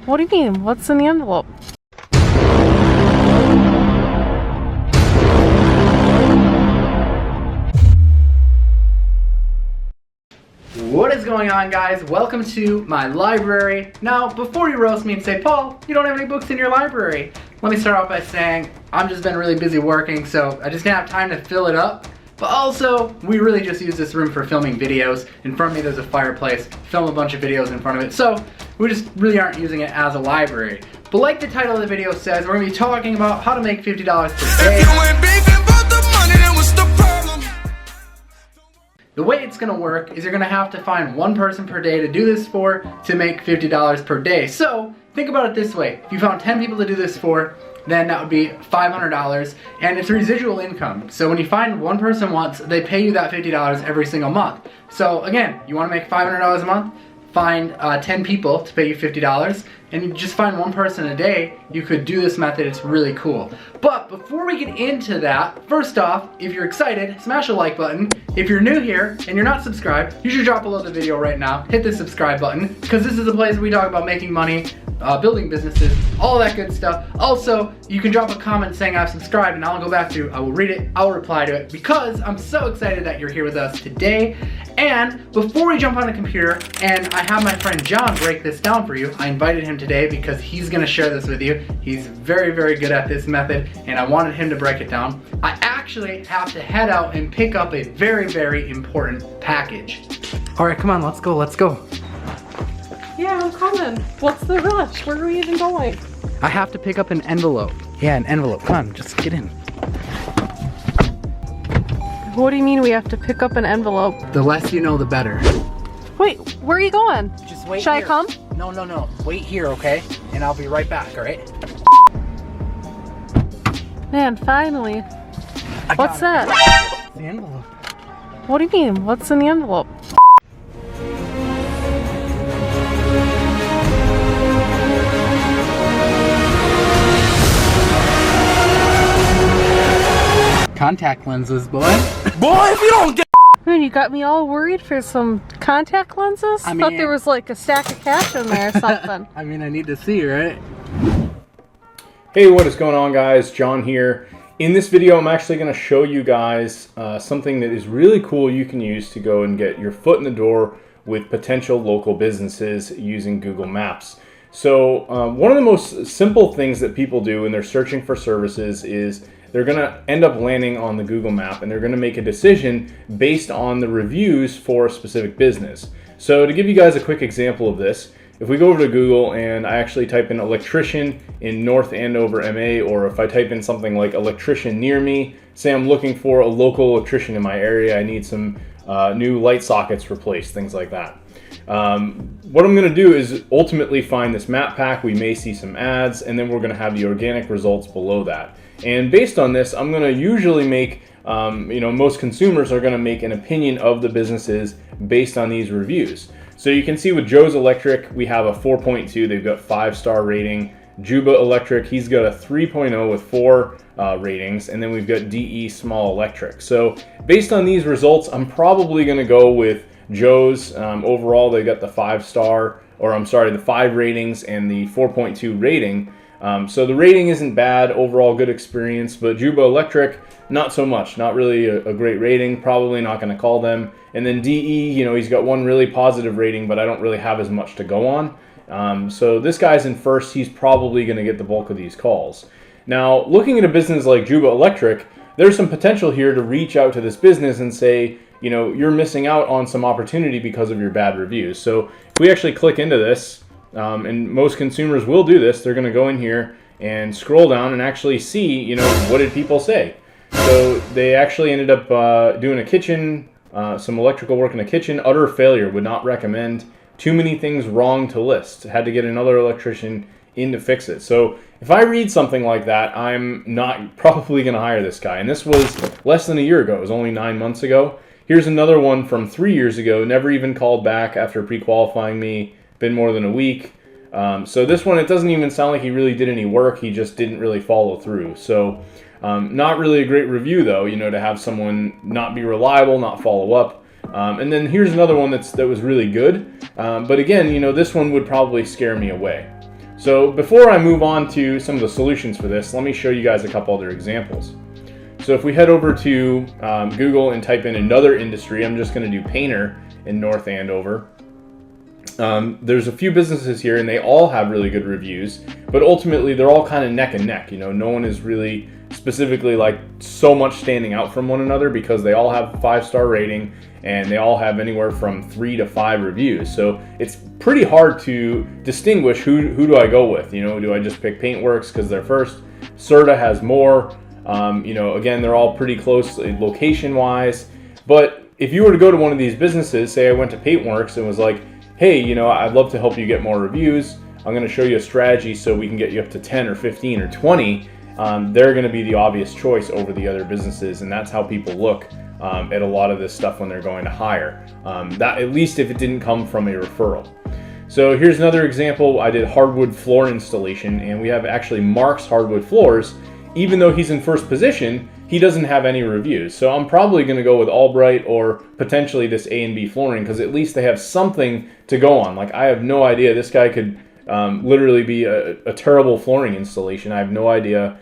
What do you mean? What's in the envelope? What is going on, guys? Welcome to my library. Now, before you roast me and say, Paul, you don't have any books in your library, let me start off by saying I've just been really busy working, so I just didn't have time to fill it up. But also, we really just use this room for filming videos. In front of me there's a fireplace, film a bunch of videos in front of it, so we just really aren't using it as a library. But like the title of the video says, we're going to be talking about how to make $50 per day. The way it's going to work is you're going to have to find one person per day to do this for to make $50 per day. So think about it this way. If you found 10 people to do this for, then that would be $500, and it's residual income. So when you find one person once, they pay you that $50 every single month. So again, you want to make $500 a month, find 10 people to pay you $50, and you just find one person a day, you could do this method. It's really cool. But before we get into that, first off, if you're excited, smash the like button. If you're new here and you're not subscribed, you should drop below the video right now, hit the subscribe button, because this is a place where we talk about making money, building businesses, all that good stuff. Also, you can drop a comment saying I've subscribed, and I'll go back to, I will read it, I'll reply to it, because I'm so excited that you're here with us today. And before we jump on the computer, and I have my friend John break this down for you, I invited him today because he's gonna share this with you. He's very, very good at this method, and I wanted him to break it down. I actually have to head out and pick up a very, very important package. All right, come on, let's go, let's go. Yeah, I'm coming. What's the rush? Where are we even going? I have to pick up an envelope. Yeah, an envelope. Come on, just get in. What do you mean we have to pick up an envelope? The less you know, the better. Wait, where are you going? Just wait Should here. I come? No. Wait here, okay? And I'll be right back, all right? Man, finally. What's that? The envelope. What do you mean? What's in the envelope? Contact lenses, boy. Boy, if you don't get... I mean, you got me all worried for some contact lenses? I thought there was like a stack of cash in there or something. I mean, I need to see, right? Hey, what is going on, guys? John here. In this video, I'm actually going to show you guys something that is really cool you can use to go and get your foot in the door with potential local businesses using Google Maps. So one of the most simple things that people do when they're searching for services is they're going to end up landing on the Google map, and they're going to make a decision based on the reviews for a specific business. So to give you guys a quick example of this, if we go over to Google and I actually type in electrician in North Andover, MA, or if I type in something like electrician near me, say I'm looking for a local electrician in my area, I need some new light sockets replaced, things like that. What I'm going to do is ultimately find this map pack. We may see some ads, and then we're going to have the organic results below that. And based on this, I'm going to usually make, most consumers are going to make an opinion of the businesses based on these reviews. So you can see with Joe's Electric, we have a 4.2. They've got 5-star rating. Juba Electric, he's got a 3.0 with 4 ratings. And then we've got DE Small Electric. So based on these results, I'm probably going to go with Joe's. Overall, they got the 5-star, the 5 ratings and the 4.2 rating. So the rating isn't bad, overall good experience, but Juba Electric, not so much, not really a great rating, probably not going to call them. And then DE, he's got one really positive rating, but I don't really have as much to go on. So this guy's in first, he's probably going to get the bulk of these calls. Now, looking at a business like Juba Electric, there's some potential here to reach out to this business and say, you're missing out on some opportunity because of your bad reviews. So if we actually click into this, and most consumers will do this, they're going to go in here and scroll down and actually see, what did people say. So they actually ended up doing a kitchen, some electrical work in a kitchen, utter failure, would not recommend, too many things wrong to list, had to get another electrician in to fix it. So if I read something like that, I'm not probably going to hire this guy. And this was less than a year ago, it was only 9 months ago. Here's another one from 3 years ago, never even called back after pre-qualifying me, been more than a week. So this one, it doesn't even sound like he really did any work, he just didn't really follow through. So not really a great review though, to have someone not be reliable, not follow up. And then here's another one that was really good. But again, this one would probably scare me away. So before I move on to some of the solutions for this, let me show you guys a couple other examples. So if we head over to Google and type in another industry, I'm just going to do painter in North Andover. There's a few businesses here and they all have really good reviews, but ultimately they're all kind of neck and neck. You know, no one is really specifically like so much standing out from one another because they all have 5-star rating and they all have anywhere from 3 to 5 reviews. So it's pretty hard to distinguish who do I go with. You know, do I just pick Paintworks because they're first? Serta has more. You know, again, they're all pretty close location wise. But if you were to go to one of these businesses, say I went to Paintworks and was like, hey, you know, I'd love to help you get more reviews. I'm going to show you a strategy so we can get you up to 10 or 15 or 20. They're going to be the obvious choice over the other businesses, and that's how people look at a lot of this stuff when they're going to hire. That, at least if it didn't come from a referral. So here's another example. I did hardwood floor installation, and we have actually Mark's Hardwood Floors. Even though he's in first position, he doesn't have any reviews. So I'm probably going to go with Albright or potentially this A&B Flooring because at least they have something to go on. Like, I have no idea. This guy could literally be a terrible flooring installation. I have no idea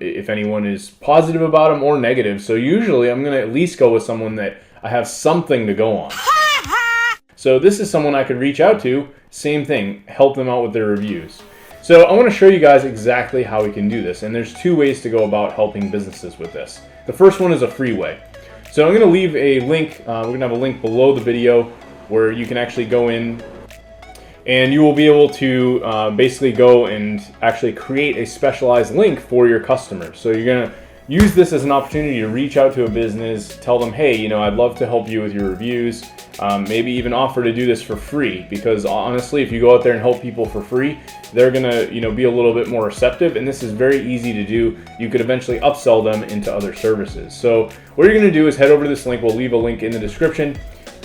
if anyone is positive about him or negative. So usually I'm going to at least go with someone that I have something to go on. So this is someone I could reach out to. Same thing, help them out with their reviews. So I want to show you guys exactly how we can do this, and there's 2 ways to go about helping businesses with this. The first one is a free way. So I'm going to leave a link, we're going to have a link below the video where you can actually go in and you will be able to basically go and actually create a specialized link for your customers. So you're going to use this as an opportunity to reach out to a business, tell them, hey, you know, I'd love to help you with your reviews, maybe even offer to do this for free, because honestly, if you go out there and help people for free, they're gonna, you know, be a little bit more receptive, and this is very easy to do. You could eventually upsell them into other services. So what you're gonna do is head over to this link. We'll leave a link in the description,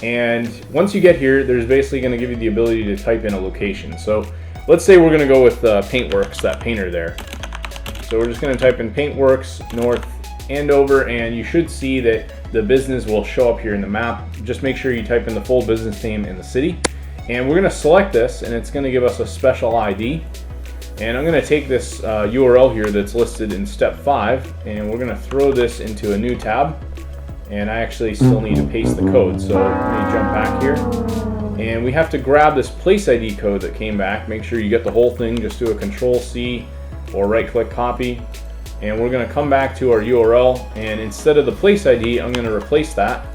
and once you get here, there's basically gonna give you the ability to type in a location. So let's say we're gonna go with Paintworks, that painter there. So we're just going to type in Paintworks North Andover, and you should see that the business will show up here in the map. Just make sure you type in the full business name and the city. And we're going to select this, and it's going to give us a special ID. And I'm going to take this URL here that's listed in step 5, and we're going to throw this into a new tab. And I actually still need to paste the code, so let me jump back here. And we have to grab this place ID code that came back. Make sure you get the whole thing. Just do a Control-C. Or right-click copy, and we're going to come back to our URL, and instead of the place ID, I'm going to replace that,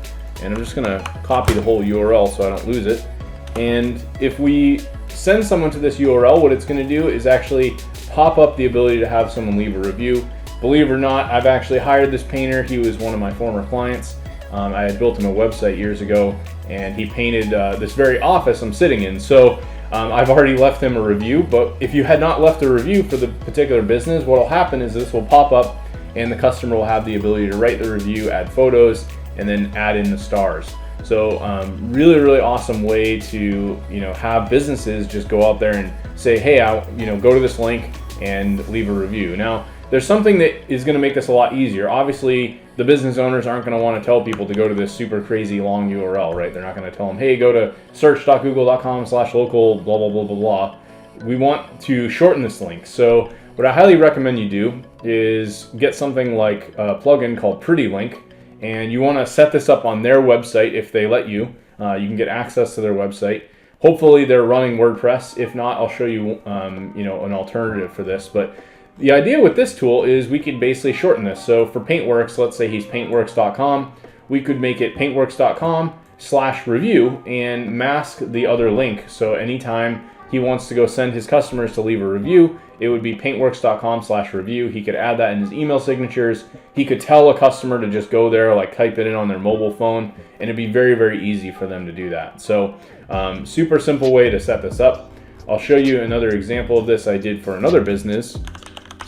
and I'm just going to copy the whole URL so I don't lose it. And if we send someone to this URL, what it's going to do is actually pop up the ability to have someone leave a review. Believe it or not, I've actually hired this painter. He was one of my former clients. I had built him a website years ago, and he painted this very office I'm sitting in. So I've already left him a review, but if you had not left a review for the particular business, what will happen is this will pop up and the customer will have the ability to write the review, add photos, and then add in the stars. So really, really awesome way to, you know, have businesses just go out there and say, hey, go to this link and leave a review. Now, there's something that is going to make this a lot easier. Obviously, the business owners aren't going to want to tell people to go to this super crazy long URL, right? They're not going to tell them, hey, go to search.google.com/local, blah, blah, blah, blah, blah. We want to shorten this link. So what I highly recommend you do is get something like a plugin called PrettyLink, and you want to set this up on their website if they let you. You can get access to their website. Hopefully they're running WordPress. If not, I'll show you, an alternative for this. But the idea with this tool is we could basically shorten this. So for Paintworks, let's say he's paintworks.com, we could make it paintworks.com/review and mask the other link. So anytime he wants to go send his customers to leave a review, it would be paintworks.com/review. He could add that in his email signatures. He could tell a customer to just go there, like type it in on their mobile phone, and it'd be very, very easy for them to do that. So super simple way to set this up. I'll show you another example of this I did for another business.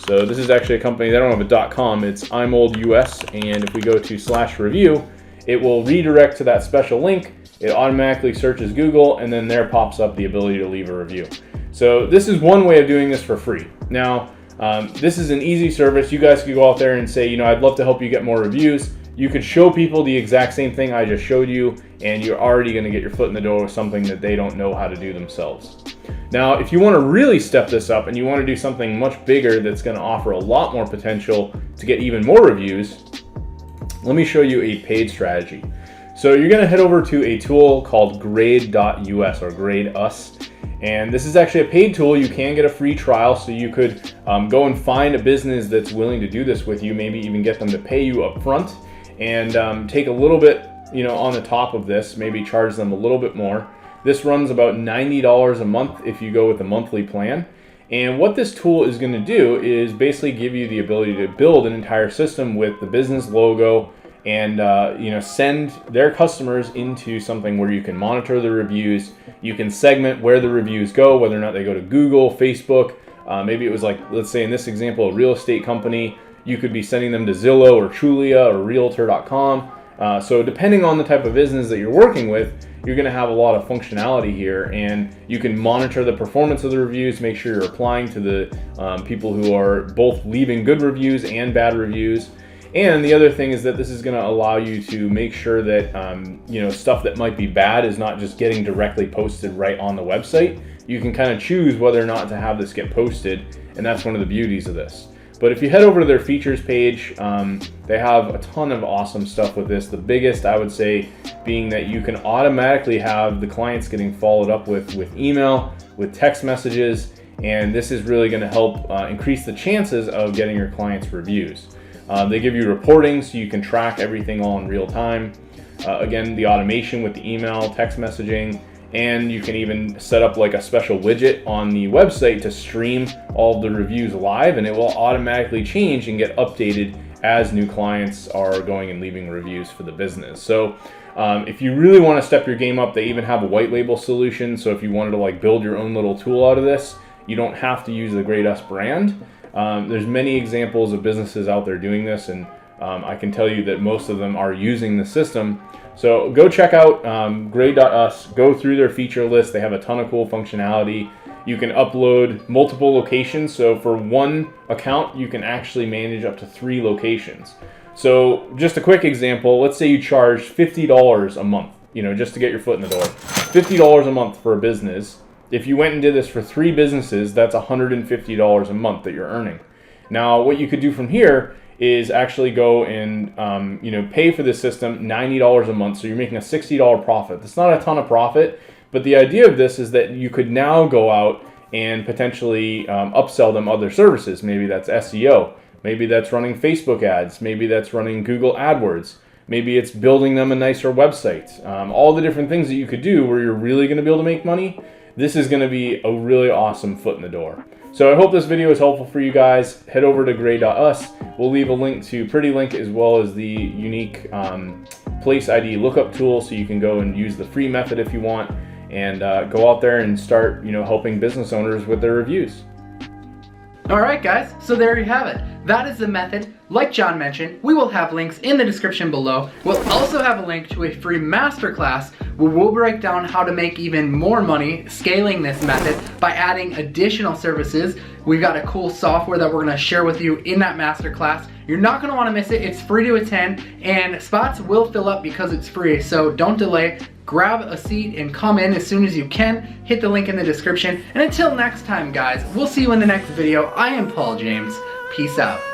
So this is actually a company, they don't have a .com, it's IMOLD.US, and if we go to /review, it will redirect to that special link. It automatically searches Google, and then there pops up the ability to leave a review. So this is one way of doing this for free. Now, this is an easy service. You guys could go out there and say, I'd love to help you get more reviews. You could show people the exact same thing I just showed you, and you're already going to get your foot in the door with something that they don't know how to do themselves. Now, if you want to really step this up and you want to do something much bigger that's going to offer a lot more potential to get even more reviews, let me show you a paid strategy. So you're going to head over to a tool called Grade.us or Grade Us. And this is actually a paid tool. You can get a free trial, so you could go and find a business that's willing to do this with you, maybe even get them to pay you up front and take a little bit, on the top of this, maybe charge them a little bit more. This runs about $90 a month if you go with a monthly plan. And what this tool is going to do is basically give you the ability to build an entire system with the business logo and send their customers into something where you can monitor the reviews. You can segment where the reviews go, whether or not they go to Google, Facebook. Maybe it was like, let's say in this example, a real estate company. You could be sending them to Zillow or Trulia or Realtor.com. So depending on the type of business that you're working with, you're going to have a lot of functionality here, and you can monitor the performance of the reviews, make sure you're applying to the people who are both leaving good reviews and bad reviews. And the other thing is that this is going to allow you to make sure that stuff that might be bad is not just getting directly posted right on the website. You can kind of choose whether or not to have this get posted, and that's one of the beauties of this. But if you head over to their features page, they have a ton of awesome stuff with this. The biggest, I would say, being that you can automatically have the clients getting followed up with email, with text messages, and this is really going to help increase the chances of getting your clients reviews. They give you reporting so you can track everything all in real time. Again, the automation with the email, text messaging, and you can even set up like a special widget on the website to stream all of the reviews live, and it will automatically change and get updated as new clients are going and leaving reviews for the business. So if you really want to step your game up, they even have a white label solution. So if you wanted to like build your own little tool out of this, you don't have to use the Grade Us brand. There's many examples of businesses out there doing this, and I can tell you that most of them are using the system. So go check out Grade.us, go through their feature list. They have a ton of cool functionality. You can upload multiple locations. So for one account, you can actually manage up to 3 locations. So just a quick example, let's say you charge $50 a month, just to get your foot in the door. $50 a month for a business. If you went and did this for 3 businesses, that's $150 a month that you're earning. Now, what you could do from here is actually go and pay for the system $90 a month, so you're making a $60 profit. That's not a ton of profit, but the idea of this is that you could now go out and potentially upsell them other services. Maybe that's SEO, maybe that's running Facebook ads, maybe that's running Google AdWords, maybe it's building them a nicer website. All the different things that you could do where you're really going to be able to make money. This is going to be a really awesome foot in the door. So I hope this video is helpful for you guys. Head over to Grade.us. We'll leave a link to PrettyLink as well as the unique Place ID lookup tool, so you can go and use the free method if you want, and go out there and start helping business owners with their reviews. Alright guys, so there you have it. That is the method. Like John mentioned, we will have links in the description below. We'll also have a link to a free masterclass where we'll break down how to make even more money scaling this method by adding additional services. We've got a cool software that we're going to share with you in that masterclass. You're not going to want to miss it. It's free to attend, and spots will fill up because it's free, so don't delay. Grab a seat and come in as soon as you can. Hit the link in the description. And until next time, guys, we'll see you in the next video. I am Paul James. Peace out.